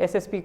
SSP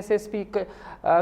SSP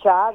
4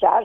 4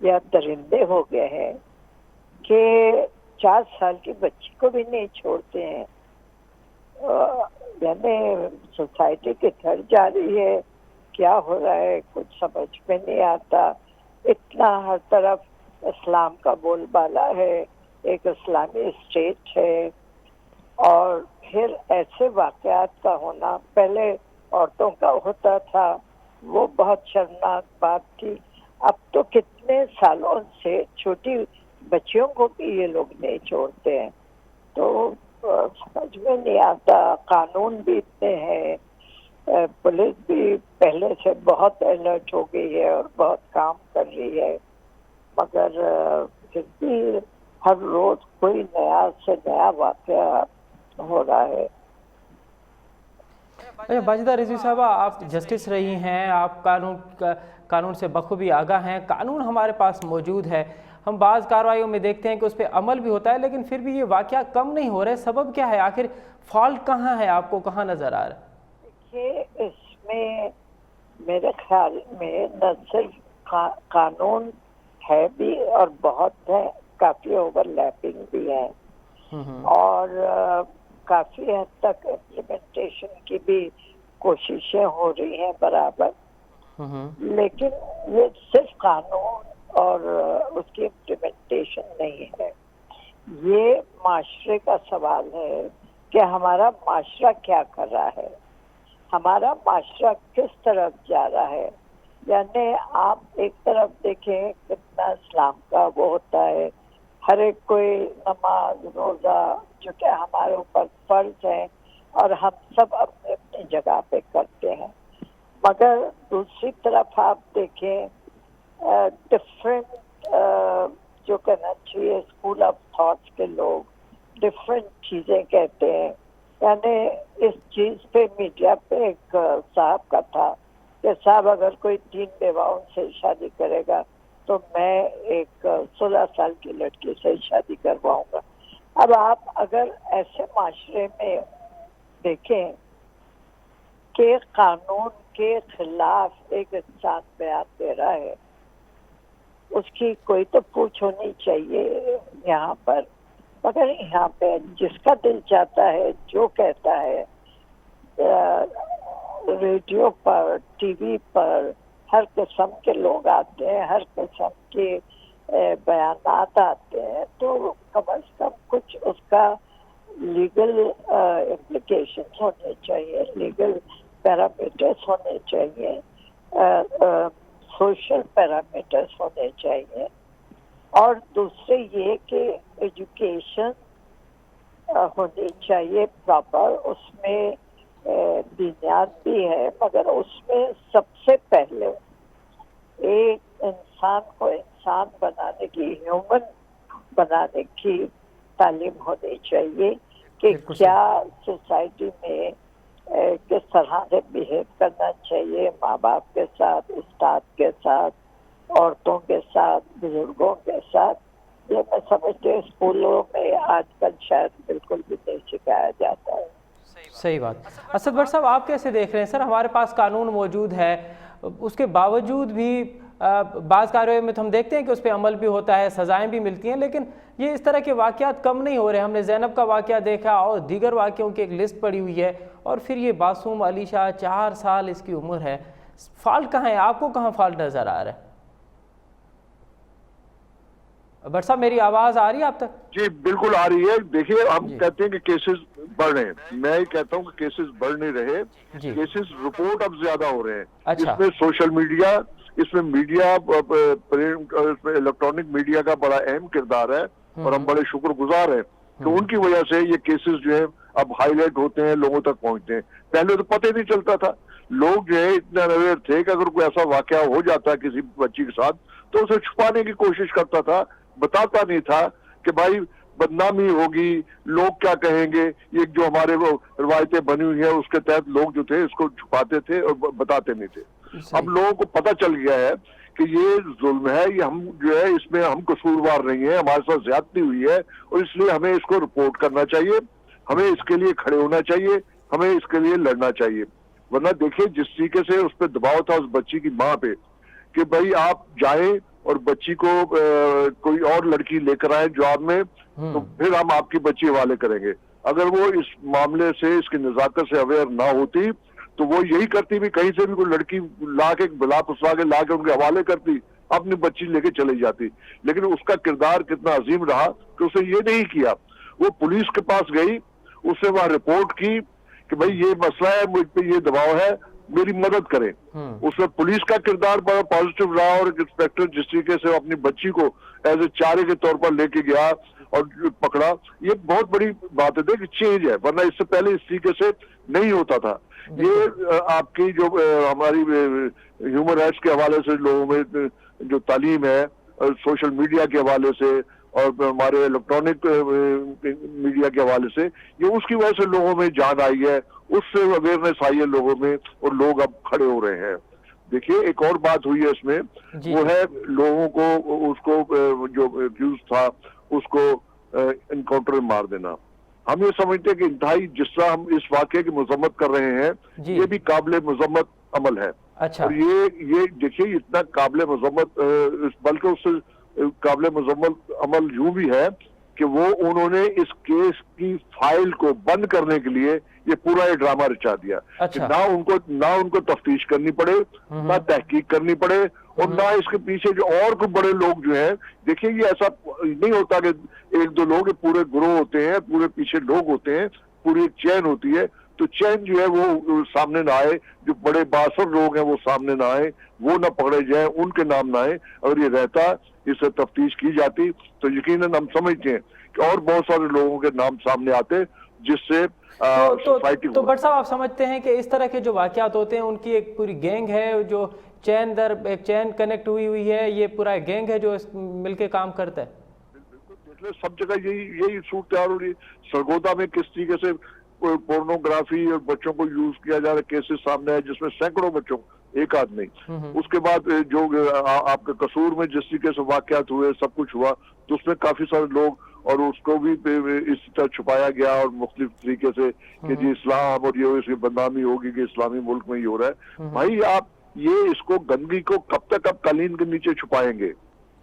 یا درندے ہو گئے ہیں کہ 4 سال کی بچی کو بھی نہیں چھوڑتے ہیں. یعنی سوسائٹی کدھر جا رہی ہے, کیا ہو رہا ہے, کچھ سمجھ میں نہیں آتا. اتنا ہر طرف اسلام کا بول بالا ہے, ایک اسلامی اسٹیٹ ہے, اور پھر ایسے واقعات کا ہونا. پہلے عورتوں کا ہوتا تھا, وہ بہت شرمناک بات تھی. اب تو کتنے سالوں سے چھوٹی بچیوں کو بھی یہ لوگ نہیں چھوڑتے ہیں. تو سمجھ میں نہیں آتا. قانون بھی اتنے ہیں, پولیس بھی پہلے سے بہت الرٹ ہو گئی ہے اور بہت کام کر رہی ہے, مگر پھر بھی ہر روز کوئی نیا سے نیا واقعہ ہو رہا ہے. باجدہ رضوی صاحبہ, آپ جسٹس رہی ہیں, آپ قانون سے بخوبی آگاہ ہیں. قانون ہمارے پاس موجود ہے, ہم بعض کارروائیوں میں دیکھتے ہیں کہ اس پہ عمل بھی ہوتا ہے, لیکن پھر بھی یہ واقعہ کم نہیں ہو رہے. سبب کیا ہے؟ آخر فالٹ کہاں ہے؟ آپ کو کہاں نظر آ رہا ہے؟ دیکھیے, اس میں میرے خیال میں نہ صرف قانون ہے بھی اور بہت ہے, کافی اوور لیپنگ بھی ہے, اور کافی حد تک امپلیمنٹیشن کی بھی کوششیں ہو رہی ہیں برابر. لیکن یہ صرف قانون اور اس کی امپلیمنٹیشن نہیں ہے, یہ معاشرے کا سوال ہے کہ ہمارا معاشرہ کیا کر رہا ہے, ہمارا معاشرہ کس طرف جا رہا ہے. یعنی آپ ایک طرف دیکھیں کتنا اسلام کا وہ ہوتا ہے, ہر ایک کوئی نماز روزہ جو کہ ہمارے اوپر فرض ہے اور ہم سب اپنی اپنی جگہ پہ کرتے ہیں. مگر دوسری طرف آپ دیکھیں ڈفرینٹ جو کہنا چاہیے اسکول آف تھاٹس کے لوگ ڈفرینٹ چیزیں کہتے ہیں. یعنی اس چیز پہ میڈیا پہ ایک صاحب کا تھا کہ صاحب اگر کوئی 3 بیواؤں سے شادی کرے گا تو میں ایک 16 سال کی لڑکی سے شادی کرواؤں گا. اب آپ اگر ایسے معاشرے میں دیکھیں کہ قانون کے خلاف ایک انسان بیان دے رہا ہے, اس کی کوئی تو پوچھ ہونی چاہیے یہاں پر. مگر یہاں پہ جس کا دل چاہتا ہے جو کہتا ہے, ریڈیو پر ٹی وی پر ہر قسم کے لوگ آتے ہیں, ہر قسم کے بیانات آتے ہیں, تو کم از کم کچھ اس کا لیگل امپلیکیشنز ہونے چاہیے, لیگل پیرامیٹرز ہونے چاہیے, سوشل پیرامیٹرز ہونے چاہیے. اور دوسرے یہ کہ ایجوکیشن ہونی چاہیے پراپر. اس میں دینیات بھی ہے, مگر اس میں سب سے پہلے ایک انسان کو انسان بنانے کی, ہیومن بنانے کی تعلیم ہونی چاہیے کہ کیا سوسائٹی میں کس طرح سے بیہیو کرنا چاہیے ماں باپ کے ساتھ, استاد کے ساتھ, عورتوں کے ساتھ, بزرگوں کے ساتھ. یہ میں سمجھتی ہوں اسکولوں میں آج کل شاید بالکل بھی نہیں سکھایا جاتا ہے. صحیح بات. اسد بٹ صاحب, آپ کیسے دیکھ رہے ہیں؟ سر, ہمارے پاس قانون موجود ہے, اس کے باوجود بھی بعض کارروائیوں میں تو ہم دیکھتے ہیں کہ اس پہ عمل بھی ہوتا ہے, سزائیں بھی ملتی ہیں, لیکن یہ اس طرح کے واقعات کم نہیں ہو رہے. ہم نے زینب کا واقعہ دیکھا اور دیگر واقعوں کی ایک لسٹ پڑی ہوئی ہے, اور پھر یہ معصوم علیشہ 4 سال اس کی عمر ہے. فالٹ کہاں ہے؟ آپ کو کہاں فالٹ نظر آ رہا ہے؟ بٹ صاحب, میری آواز آ رہی ہے آپ تک؟ جی بالکل آ رہی ہے. دیکھیے, ہم کہتے ہیں کہ کیسز بڑھ رہے ہیں, میں کہتا ہوں کہ کیسز بڑھ نہیں رہے, کیسز رپورٹ اب زیادہ ہو رہے ہیں. اس میں سوشل میڈیا, اس میں میڈیا, الیکٹرانک میڈیا کا بڑا اہم کردار ہے, اور ہم بڑے شکر گزار ہیں کہ ان کی وجہ سے یہ کیسز جو ہے اب ہائی لائٹ ہوتے ہیں, لوگوں تک پہنچتے ہیں. پہلے تو پتہ ہی نہیں چلتا تھا. لوگ جو ہے اتنا اویئر تھے کہ اگر کوئی ایسا واقعہ ہو جاتا کسی بچی کے ساتھ تو اسے چھپانے کی کوشش کرتا تھا, بتاتا نہیں تھا کہ بھائی بدنامی ہوگی, لوگ کیا کہیں گے. یہ جو ہمارے وہ روایتیں بنی ہوئی ہیں اس کے تحت لوگ جو تھے اس کو چھپاتے تھے اور بتاتے نہیں تھے. اب لوگوں کو پتہ چل گیا ہے کہ یہ ظلم ہے, یہ ہم جو ہے اس میں ہم قصوروار نہیں ہیں, ہمارے ساتھ زیادتی ہوئی ہے, اور اس لیے ہمیں اس کو رپورٹ کرنا چاہیے, ہمیں اس کے لیے کھڑے ہونا چاہیے, ہمیں اس کے لیے لڑنا چاہیے. ورنہ دیکھیں جس طریقے سے اس پہ دباؤ تھا اس بچی کی ماں پہ کہ بھائی آپ جائیں اور بچی کو کوئی اور لڑکی لے کر آئے جواب میں تو پھر ہم آپ کی بچی حوالے کریں گے. اگر وہ اس معاملے سے اس کی نزاکت سے اویئر نہ ہوتی تو وہ یہی کرتی بھی کہیں سے بھی کوئی لڑکی لا کے بلا پسلا کے لا کے ان کے حوالے کرتی, اپنی بچی لے کے چلی جاتی. لیکن اس کا کردار کتنا عظیم رہا کہ اسے یہ نہیں کیا, وہ پولیس کے پاس گئی, اس نے وہاں رپورٹ کی کہ بھئی یہ مسئلہ ہے, مجھ پہ یہ دباؤ ہے, میری مدد کریں. اس میں پولیس کا کردار بڑا پازیٹیو رہا, اور انسپیکٹر جس طریقے سے اپنی بچی کو ایز اے چارے کے طور پر لے کے گیا اور پکڑا, یہ بہت بڑی بات ہے کہ چینج ہے, ورنہ اس سے پہلے اس طریقے سے نہیں ہوتا تھا. یہ آپ کی جو ہماری ہیومن رائٹس کے حوالے سے لوگوں میں جو تعلیم ہے, سوشل میڈیا کے حوالے سے اور ہمارے الیکٹرانک میڈیا کے حوالے سے, یہ اس کی وجہ سے لوگوں میں جان آئی ہے, اس سے اویئرنیس آئی ہے لوگوں میں, اور لوگ اب کھڑے ہو رہے ہیں. دیکھیے ایک اور بات ہوئی ہے اس میں, وہ ہے لوگوں کو اس کو جو ایکیوز تھا اس کو انکاؤنٹر میں مار دینا. ہم یہ سمجھتے ہیں کہ انتہائی جس طرح ہم اس واقعے کی مذمت کر رہے ہیں یہ بھی قابل مذمت عمل ہے. اور یہ دیکھیے اتنا قابل مذمت, بلکہ اس سے قابل مذمت عمل یوں بھی ہے کہ وہ انہوں نے اس کیس کی فائل کو بند کرنے کے لیے یہ پورا یہ ڈرامہ رچا دیا کہ نہ ان کو تفتیش کرنی پڑے, نہ تحقیق کرنی پڑے, اور نہ اس کے پیچھے جو اور کوئی بڑے لوگ جو ہیں. دیکھیے یہ ایسا نہیں ہوتا کہ ایک دو لوگ, پورے گروہ ہوتے ہیں, پورے پیچھے لوگ ہوتے ہیں, پوری ایک چین ہوتی ہے. تو چین جو ہے وہ سامنے نہ آئے, جو بڑے باثر لوگ ہیں وہ سامنے نہ آئے, وہ نہ پکڑے جائیں, ان کے نام نہ آئے. اگر یہ رہتا, اس سے تفتیش کی جاتی تو یقیناً ہم سمجھتے ہیں کہ اور بہت سارے لوگوں کے نام سامنے آتے جس سے سوسائٹی. تو بٹ صاحب آپ سمجھتے ہیں کہ اس طرح کے جو واقعات ہوتے ہیں ان کی ایک پوری گینگ ہے, جو ایک چین کنیکٹ ہوئی ہے, یہ پورا گینگ ہے جو مل کے کام کرتا ہے؟ بالکل, سب جگہ یہی صورتحال ہو رہی ہے. سرگودا میں کس طریقے سے پورنوگرافی اور بچوں کو یوز کیا جا رہا ہے, کیسز سامنے ہے جس میں سینکڑوں بچوں, ایک آدمی. اس کے بعد جو آپ کے قصور میں جس طریقے سے واقعات ہوئے, سب کچھ ہوا, تو اس میں کافی سارے لوگ, اور اس کو بھی اس طرح چھپایا گیا اور مختلف طریقے سے کہ جی اسلام اور یہ اس کی بدنامی ہوگی کہ اسلامی ملک میں یہ ہو رہا ہے. بھائی آپ یہ اس کو گندگی کو کب تک آپ قالین کے نیچے چھپائیں گے؟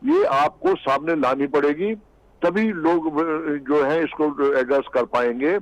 یہ آپ کو سامنے لانی پڑے گی, تبھی لوگ جو ہیں اس کو ایڈریس کر پائیں گے,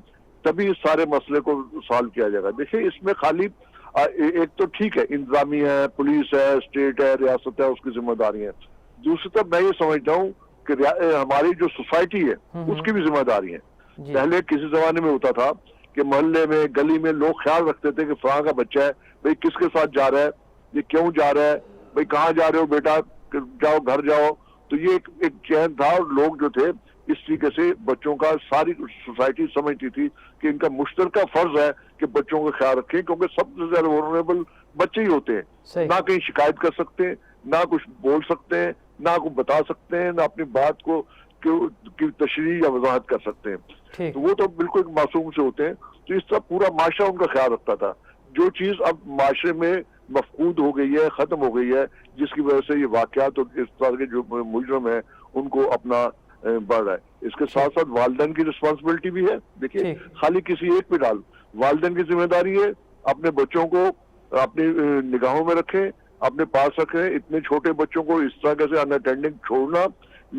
تبھی اس سارے مسئلے کو سالو کیا جائے گا. دیکھیے اس میں خالی ایک تو ٹھیک ہے انتظامیہ ہے, پولیس ہے, اسٹیٹ ہے, ریاست ہے, اس کی ذمہ داری ہے. دوسری طرف میں یہ سمجھتا ہوں کہ ہماری جو سوسائٹی ہے اس کی بھی ذمہ داری ہے. پہلے کسی زمانے میں ہوتا تھا کہ محلے میں, گلی میں لوگ خیال رکھتے تھے کہ فلاں کا بچہ ہے, بھئی کس کے ساتھ جا رہا ہے, یہ کیوں جا رہا ہے, بھئی کہاں جا رہے ہو بیٹا, جاؤ گھر جاؤ. تو یہ ایک چین تھا, اور لوگ جو تھے اس طریقے سے بچوں کا, ساری سوسائٹی سمجھتی تھی کہ ان کا مشترکہ فرض ہے کہ بچوں کا خیال رکھیں, کیونکہ سب سے زیادہ وولنریبل بچے ہی ہوتے ہیں. نہ کہیں شکایت کر سکتے ہیں, نہ کچھ بول سکتے ہیں, نہ کچھ بتا سکتے ہیں, نہ اپنی بات کو کی تشریح یا وضاحت کر سکتے ہیں. تو وہ تو بالکل ایک معصوم سے ہوتے ہیں. تو اس طرح پورا معاشرہ ان کا خیال رکھتا تھا. جو چیز اب معاشرے میں مفقود ہو گئی ہے, ختم ہو گئی ہے, جس کی وجہ سے یہ واقعات اور اس طرح کے جو مجرم ہیں ان کو اپنا بڑھ رہا ہے. اس کے ساتھ ساتھ والدین کی رسپانسبلٹی بھی ہے. دیکھیے خالی کسی ایک پہ ڈال, والدین کی ذمہ داری ہے اپنے بچوں کو اپنی نگاہوں میں رکھیں, اپنے پاس رکھیں. اتنے چھوٹے بچوں کو اس طرح سے ان اٹینڈنگ چھوڑنا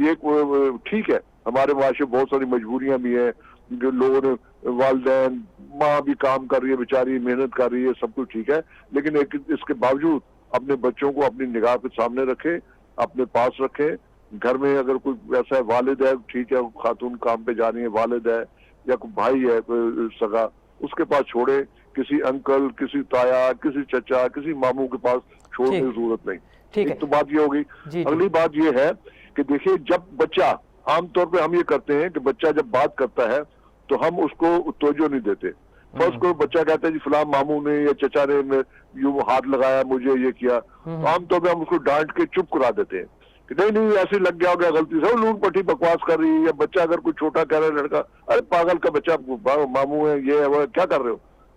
یہ ٹھیک ہے, ہمارے معاشرے بہت ساری مجبوریاں بھی ہیں, جو لوگوں نے, والدین, ماں بھی کام کر رہی ہے بیچاری, محنت کر رہی ہے, سب کچھ ٹھیک ہے, لیکن اس کے باوجود اپنے بچوں کو اپنی نگاہ کے سامنے رکھیں, اپنے پاس رکھیں. گھر میں اگر کوئی ایسا ہے, والد ہے, ٹھیک ہے, خاتون کام پہ جا رہی ہے, والد ہے یا کوئی بھائی ہے سگا, اس کے پاس چھوڑے. کسی انکل, کسی تایا, کسی چچا, کسی ماموں کے پاس چھوڑنے کی ضرورت نہیں. ایک تو بات یہ ہوگی. اگلی بات یہ ہے کہ دیکھیے جب بچہ, عام طور پہ ہم یہ کرتے ہیں کہ بچہ جب بات کرتا ہے تو ہم اس کو توجہ نہیں دیتے. فرض کو بچہ کہتا ہے جی فلاں ماموں نے یا چچا نے یوں ہاتھ لگایا, مجھے یہ کیا, تو عام طور پہ ہم اس کو ڈانٹ کے چپ کرا دیتے ہیں کہ نہیں ایسے لگ گیا ہو گیا غلطی سے, لوٹ پٹی بکواس کر رہی ہے. یا بچہ اگر کوئی چھوٹا کہہ رہا ہے لڑکا, ارے پاگل کا بچہ, ماموں ہے, یہ ہے وہ, کیا کر رہے ہو,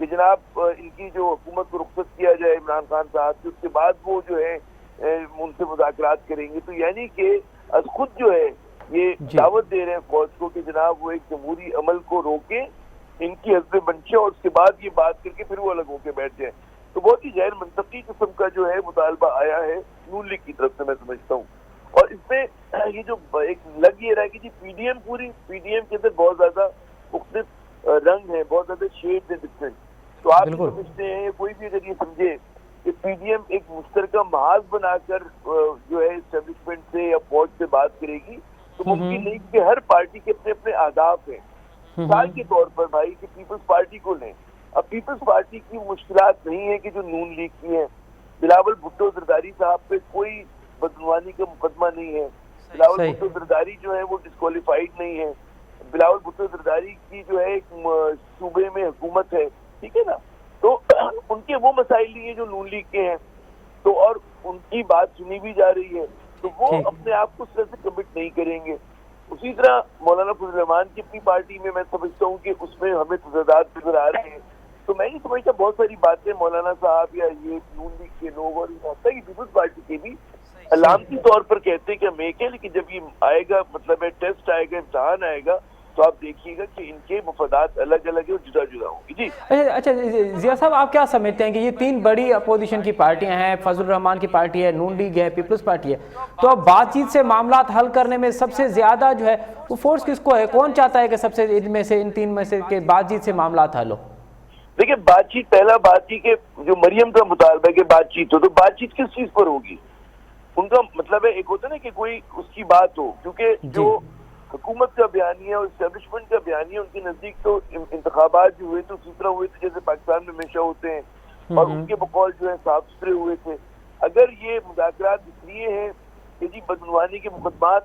کہ جناب ان کی جو حکومت کو رخصت کیا جائے عمران خان صاحب کی، اس کے بعد وہ جو ہے ان سے مذاکرات کریں گے. تو یعنی کہ از خود جو ہے یہ دعوت دے رہے ہیں فوج کو کہ جناب وہ ایک جمہوری عمل کو روکیں، ان کی حزب منشا، اور اس کے بعد یہ بات کر کے پھر وہ الگ ہو کے بیٹھ جائیں. تو بہت ہی غیر منطقی قسم کا جو ہے مطالبہ آیا ہے نون لیگ کی طرف سے، میں سمجھتا ہوں. اور اس میں یہ جو ایک لگ یہ رہا ہے کہ جی پی ڈی ایم کے اندر بہت زیادہ مختلف رنگ ہیں، بہت زیادہ شیڈ ہیں ڈفرینٹ. تو آپ یہ سمجھتے ہیں، کوئی بھی اگر یہ سمجھے کہ پی ڈی ایم ایک مشترکہ محاذ بنا کر جو ہے اسٹیبلشمنٹ سے یا فوج سے بات کرے گی، تو ممکن نہیں کہ ہر پارٹی کے اپنے اپنے اہداف ہیں. مثال کے طور پر بھائی کہ پیپلز پارٹی کو لیں، اب پیپلز پارٹی کی مشکلات نہیں ہے کہ جو نون لیگ کی ہیں. بلاول بھٹو زرداری صاحب پہ کوئی بدعنوانی کا مقدمہ نہیں ہے. بلاول بھٹو زرداری جو ہے وہ ڈسکوالیفائڈ نہیں ہے. بلاول بھٹو زرداری کی جو ہے ایک صوبے میں حکومت ہے، ٹھیک ہے نا. تو ان کے وہ مسائل نہیں ہیں جو نون لیگ کے ہیں، تو اور ان کی بات سنی بھی جا رہی ہے، تو وہ اپنے آپ کو اس طرح سے کمٹ نہیں کریں گے. اسی طرح مولانا فضل الرحمان کی اپنی پارٹی میں میں سمجھتا ہوں کہ اس میں ہمیں تضادات نظر آ رہے ہیں. تو میں نہیں سمجھتا بہت ساری باتیں مولانا صاحب یا یہ نون لیگ کے لوگ اور پیپلز پارٹی کے بھی علامتی طور پر کہتے ہیں کہ ہم ایک ہے، لیکن جب یہ آئے گا، مطلب ہے ٹیسٹ آئے گا، امتحان آئے گا، تو آپ دیکھیے گا کہ ان کے مفادات الگ الگ ہیں اور جدا جدا ہوں گی. جی اچھا ضیاء صاحب، آپ کیا سمجھتے ہیں کہ یہ تین بڑی اپوزیشن کی پارٹیاں ہیں، فضل الرحمان کی پارٹی ہے، نون لیگ ہے، پیپلز پارٹی ہے، تو اب بات چیت سے معاملات حل کرنے میں سب سے زیادہ جو ہے وہ فورس کس کو ہے؟ کون چاہتا ہے کہ سب سے ان تین میں سے کہ بات چیت سے معاملات حل ہو؟ دیکھیں، بات چیت، پہلا بات یہ کہ جو مریم کا مطالبہ ہے کہ بات چیت ہو، تو بات چیت کس چیز پر ہوگی؟ ان کا مطلب ہے ایک ہوتا ہے نا کہ کوئی اس کی بات ہو، کیونکہ جو حکومت کا بیانیہ اور اسٹیبلشمنٹ کا بیانیہ ان کے نزدیک تو انتخابات جو ہوئے تو اسی طرح ہوئے تھے جیسے پاکستان میں ہمیشہ ہوتے ہیں، اور ان کے بقول جو ہے صاف ستھرے ہوئے تھے. اگر یہ مذاکرات اس لیے ہیں کہ جی بدعنوانی کے مقدمات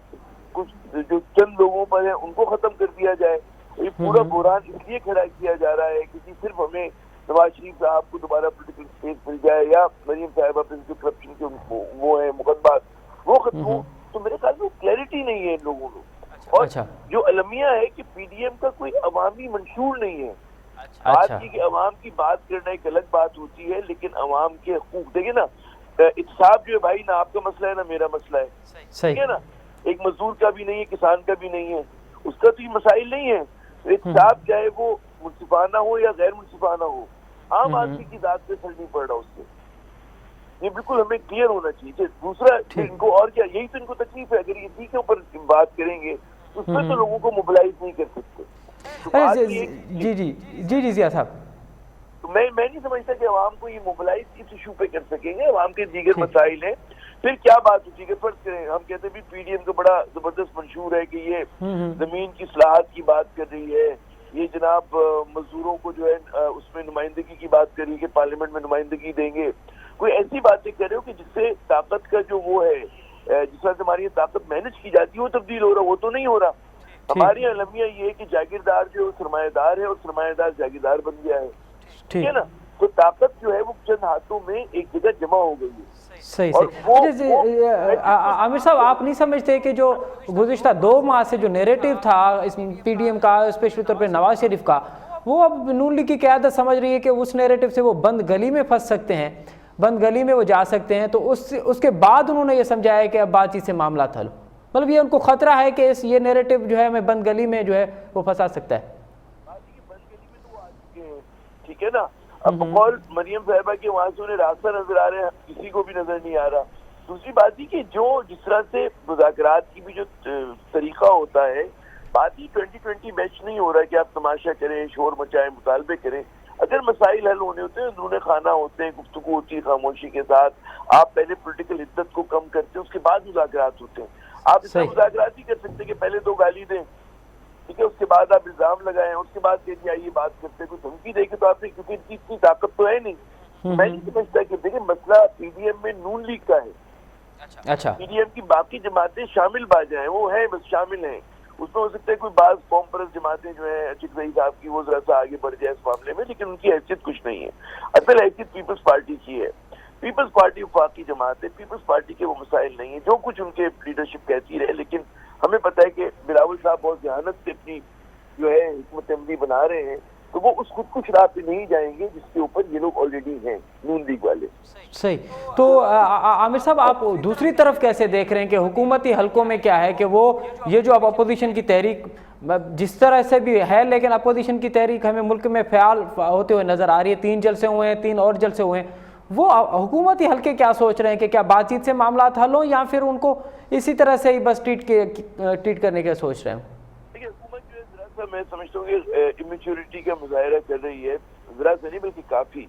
کچھ جو چند لوگوں پر ہیں ان کو ختم کر دیا جائے، یہ پورا بحران اس لیے کھڑا کیا جا رہا ہے کہ جی صرف ہمیں نواز شریف صاحب کو دوبارہ پولیٹیکل اسپیس مل جائے یا مریم صاحبہ پہ جو کرپشن کے وہ ہیں مقدمات وہ ختم ہو، تو میرے خیال میں کلیئرٹی نہیں ہے ان لوگوں کو. اور جو المیہ ہے کہ پی ڈی ایم کا کوئی عوامی منشور نہیں ہے. بات کی کہ عوام کی بات کرنا ایک الگ بات ہوتی ہے، لیکن عوام کے حقوق دیکھیں نا، احتساب جو ہے بھائی نہ آپ کا مسئلہ ہے نہ میرا مسئلہ ہے، ٹھیک ہے نا. ایک مزدور کا بھی نہیں ہے، کسان کا بھی نہیں ہے، اس کا تو یہ مسائل نہیں ہے. احتساب چاہے وہ منصفانہ ہو یا غیر منصفانہ ہو، عام آدمی کی ذات پہ فرق نہیں پڑ رہا اس سے. یہ بالکل ہمیں کلیئر ہونا چاہیے. دوسرا ان کو اور کیا، یہی تو ان کو تکلیف ہے. اگر اسی کے اوپر بات کریں گے اس میں تو لوگوں کو موبلائز نہیں کر سکتے. جی ضیاء صاحب، تو میں نہیں سمجھتا کہ عوام کو یہ موبلائز اس ایشو پہ کر سکیں گے. عوام کے دیگر مسائل ہیں. پھر کیا بات ہوتی ہے کہ فرض کریں ہم کہتے ہیں پی ڈی ایم کا بڑا زبردست منشور ہے کہ یہ زمین کی اصلاحات کی بات کر رہی ہے، یہ جناب مزدوروں کو جو ہے اس میں نمائندگی کی بات کر رہی ہے کہ پارلیمنٹ میں نمائندگی دیں گے. کوئی ایسی باتیں کر رہے ہو کہ جس سے طاقت کا جو وہ ہے، جس طرح سے ہماری طاقت مینج کی جاتی ہے وہ تبدیل ہو رہا، وہ تو نہیں ہو رہا. ہماری المیہ یہ ہے کہ جاگیردار جو سرمایہ دار ہے اور سرمایہ دار جاگیردار بن گیا ہے، ٹھیک ہے نا. تو طاقت جو ہے وہ چند ہاتھوں میں ایک جگہ جمع ہو گئی ہے. صحیح. عامر صاحب، آپ نہیں سمجھتے کہ جو گزشتہ 2 ماہ سے جو نیریٹو تھا اس پی ڈی ایم کا، اسپیشلی طور پہ نواز شریف کا، وہ اب نون لیگ کی قیادت سمجھ رہی ہے کہ اس نیریٹو سے وہ بند گلی میں پھنس سکتے ہیں، بند گلی میں وہ جا سکتے ہیں، تو اس کے بعد انہوں نے یہ سمجھایا کہ اب بات چیت سے معاملات حل ہو؟ مطلب یہ ان کو خطرہ ہے کہ یہ نیریٹو جو ہے ہمیں بند گلی میں جو ہے وہ پھنسا سکتا ہے. ٹھیک ہے نا. اب بقول مریم صاحبہ کے وہاں سے انہیں راستہ نظر آ رہا ہے، کسی کو بھی نظر نہیں آ رہا. دوسری بات یہ کہ جس طرح سے مذاکرات کی بھی جو طریقہ ہوتا ہے، بات ہی 2020 میچ نہیں ہو رہا ہے کہ آپ تماشا کریں، شور مچائیں، مطالبے کریں. اگر مسائل حل ہونے ہوتے ہیں، اندرون خانہ ہوتے ہیں، گفتگو ہوتی ہے خاموشی کے ساتھ. آپ پہلے پولیٹیکل عدت کو کم کرتے ہیں، اس کے بعد مذاکرات ہوتے ہیں. آپ اس میں مذاکرات ہی کر سکتے ہیں کہ پہلے 2 گالی دیں، ٹھیک ہے، اس کے بعد آپ الزام لگائیں، اس کے بعد کہ آئیے بات کرتے ہیں، کوئی دھمکی دے کے تو آپ نے، کیونکہ ان کی اتنی طاقت تو ہے نہیں. میں نہیں سمجھتا کہ دیکھیں مسئلہ پی ڈی ایم میں نون لیگ کا ہے. اچھا، پی ڈی ایم کی باقی جماعتیں شامل با جائیں، وہ ہیں بس شامل ہیں. اس میں ہو سکتا ہے کوئی بعض قوم پرست جماعتیں جو ہیں اشرف ضئی صاحب کی وہ ذرا سا آگے بڑھ جائے اس معاملے میں، لیکن ان کی حیثیت کچھ نہیں ہے. اصل حیثیت پیپلز پارٹی کی ہے. پیپلز پارٹی وفاقی جماعت ہے. پیپلز پارٹی کے وہ مسائل نہیں ہیں، جو کچھ ان کے لیڈرشپ کہتی رہے، لیکن ہمیں پتہ ہے کہ بلاول صاحب بہت ذہانت سے اپنی جو ہے حکمت عملی بنا رہے ہیں. تو وہ اس خود کش راہ پہ نہیں جائیں گے جس کے اوپر یہ لوگ آلریڈی ہیں، نون لیگ والے۔ صحیح۔ تو عامر صاحب آپ دوسری طرف کیسے دیکھ رہے ہیں کہ حکومتی حلقوں میں کیا ہے کہ وہ یہ جو اب اپوزیشن کی تحریک جس طرح سے بھی ہے، لیکن اپوزیشن کی تحریک ہمیں ملک میں فعال ہوتے ہوئے نظر آ رہی ہے، 3 جلسے ہوئے ہیں، 3 اور جلسے ہوئے ہیں، وہ حکومتی حلقے کیا سوچ رہے ہیں کہ کیا بات چیت سے معاملات حل ہوں یا پھر ان کو اسی طرح سے ہی بس ٹریٹ کرنے کا سوچ رہے ہیں؟ دیکھیے حکومت جو ہے ذرا سا میں سمجھتا ہوں کہ امیچورٹی کا مظاہرہ کر رہی ہے، ذرا سا نہیں بلکہ کافی۔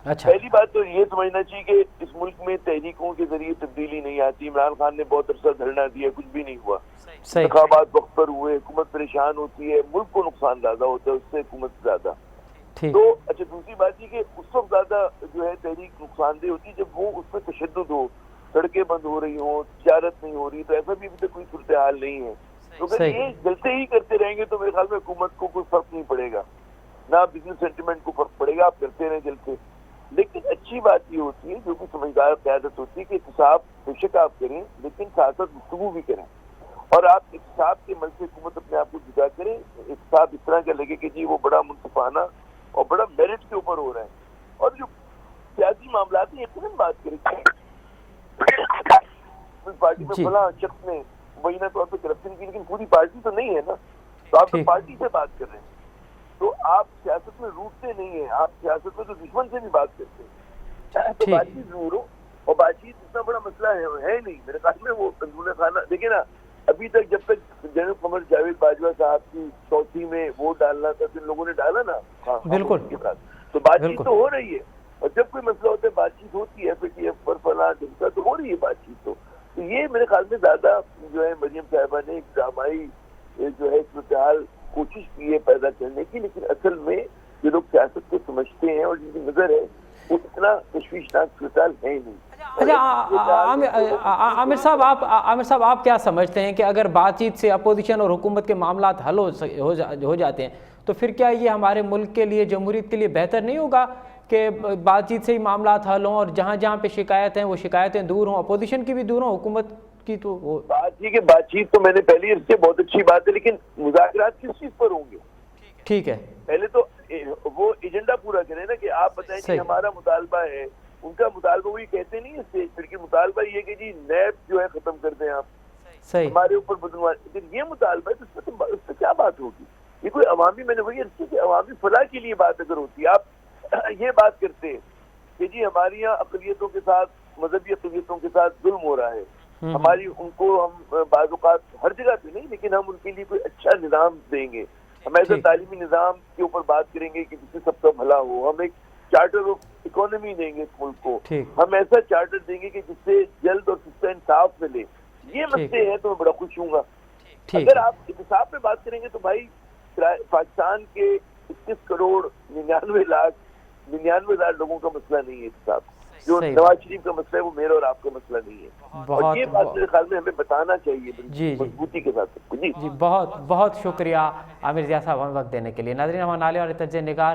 اچھا، پہلی بات تو یہ سمجھنا چاہیے کہ اس ملک میں تحریکوں کے ذریعے تبدیلی نہیں آتی۔ عمران خان نے بہت عرصہ دھرنا دیا، کچھ بھی نہیں ہوا، صحیح، انتخابات وقت پر ہوئے، حکومت پریشان ہوتی ہے، ملک کو نقصان زیادہ ہوتا ہے اس سے حکومت زیادہ۔ ٹھیک، تو اچھا دوسری بات یہ کہ اس وقت زیادہ جو ہے تحریک نقصان دہ ہوتی ہے جب وہ اس میں تشدد ہو، سڑکیں بند ہو رہی ہوں، تجارت نہیں ہو رہی، تو ایسا بھی ابھی تک کوئی صورتحال نہیں ہے۔ تو اگر صحیح، یہ جلتے ہی کرتے رہیں گے تو میرے خیال میں حکومت کو کوئی فرق نہیں پڑے گا، نہ بزنس سینٹیمنٹ کو فرق پڑے گا، آپ کرتے رہیں جلتے۔ لیکن اچھی بات یہ ہوتی ہے جو کہ سمجھدار قیادت ہوتی ہے کہ احتساب بے شک آپ کریں لیکن ساتھ ساتھ گفتگو بھی کریں، اور آپ احتساب کے عمل سے حکومت اپنے آپ کو جدا کریں۔ احتساب اس طرح کا لگے کہ جی وہ بڑا منصفانہ اور بڑا میرٹ کے اوپر ہو رہا ہے، اور جو سیاسی معاملات ہیں یقیناً بات کریں۔ پارٹی میں فلاں شخص نے مبینہ طور پہ کرپشن کی، لیکن پوری پارٹی تو نہیں ہے نا، تو آپ تو پارٹی سے بات کر رہے ہیں، تو آپ سیاست میں روٹتے نہیں ہیں، آپ سیاست میں تو دشمن سے بھی بات کرتے ہیں، تو بات چیت ضرور ہو، اور بات چیت اتنا بڑا مسئلہ ہے نہیں میرے خیال میں۔ وہ اندرون خانہ دیکھیں نا، ابھی تک جب تک جنرل قمر جاوید باجوہ صاحب کی چوتھی میں ووٹ ڈالنا تھا تو ان لوگوں نے ڈالا نا بالکل کے ساتھ، تو بات چیت تو ہو رہی ہے، اور جب کوئی مسئلہ ہوتا ہے بات چیت ہوتی ہے، پی ٹی ایف پر فلاں جلسہ تو ہو رہی ہے بات چیت۔ تو یہ میرے خیال میں زیادہ جو ہے مریم صاحبہ نے ایک ڈرامائی جو ہے صورتحال کوشش کی ہے پیدا کرنے کی، لیکن اصل میں جو لوگ سیاست کو سمجھتے ہیں اور جن کی نظر ہے وہ اتنا تشویشناک صورتحال ہے ہی نہیں۔ اچھا عامر صاحب آپ کیا سمجھتے ہیں کہ اگر بات چیت سے اپوزیشن اور حکومت کے معاملات حل ہو جاتے ہیں تو پھر کیا یہ ہمارے ملک کے لیے، جمہوریت کے لیے بہتر نہیں ہوگا کہ بات چیت سے ہی معاملات حل ہوں اور جہاں جہاں پہ شکایت ہیں وہ شکایتیں دور ہوں، اپوزیشن کی بھی دور ہوں، حکومت کی تو وہ بات چیت تو میں نے پہلے اس سے بہت اچھی بات ہے، لیکن مذاکرات کس چیز پر ہوں گے؟ ٹھیک ہے، پہلے تو وہ ایجنڈا پورا کریں نا کہ آپ بتائیں کہ ہمارا مطالبہ ہے، ان کا مطالبہ وہی کہتے نہیں اسٹیج پر کہ مطالبہ یہ کہ جی نیب جو ہے ختم کر دیں آپ، صحیح، ہمارے اوپر بدعنوانی، لیکن یہ مطالبہ ہے تو اس پہ کیا بات ہوگی؟ یہ کوئی عوامی، میں نے وہی عرض کیا کہ عوامی فلاح کے لیے بات اگر ہوتی ہے، آپ یہ بات کرتے ہیں کہ جی ہماری یہاں اقلیتوں کے ساتھ، مذہبی اقلیتوں کے ساتھ ظلم ہو رہا ہے، ہماری ان کو ہم بعض اوقات ہر جگہ پہ نہیں لیکن ہم ان کے لیے کوئی اچھا نظام دیں گے، ہم ایسا تعلیمی نظام کے اوپر بات کریں گے کہ جس سے سب کا بھلا ہو، ہم ایک چارٹر آف اکانومی دیں گے اس ملک کو، ہم ایسا چارٹر دیں گے کہ جس سے جلد اور سستا انصاف ملے، یہ مسئلے ہیں تو میں بڑا خوش ہوں گا۔ اگر آپ احتساب پہ بات کریں گے تو بھائی پاکستان کے 21 کروڑ 99,000 لوگوں کا مسئلہ نہیں ہے احتساب، جو نواز شریف کا مسئلہ ہے وہ میرا اور آپ کا مسئلہ نہیں ہے، اور یہ بات میرے خیال میں ہمیں بتانا چاہیے مضبوطی کے ساتھ۔ جی بہت بہت شکریہ عامر ضیاء صاحب ہمیں وقت دینے کے لیے۔ ناظرین ہمارے نالے والے تجزیہ نگار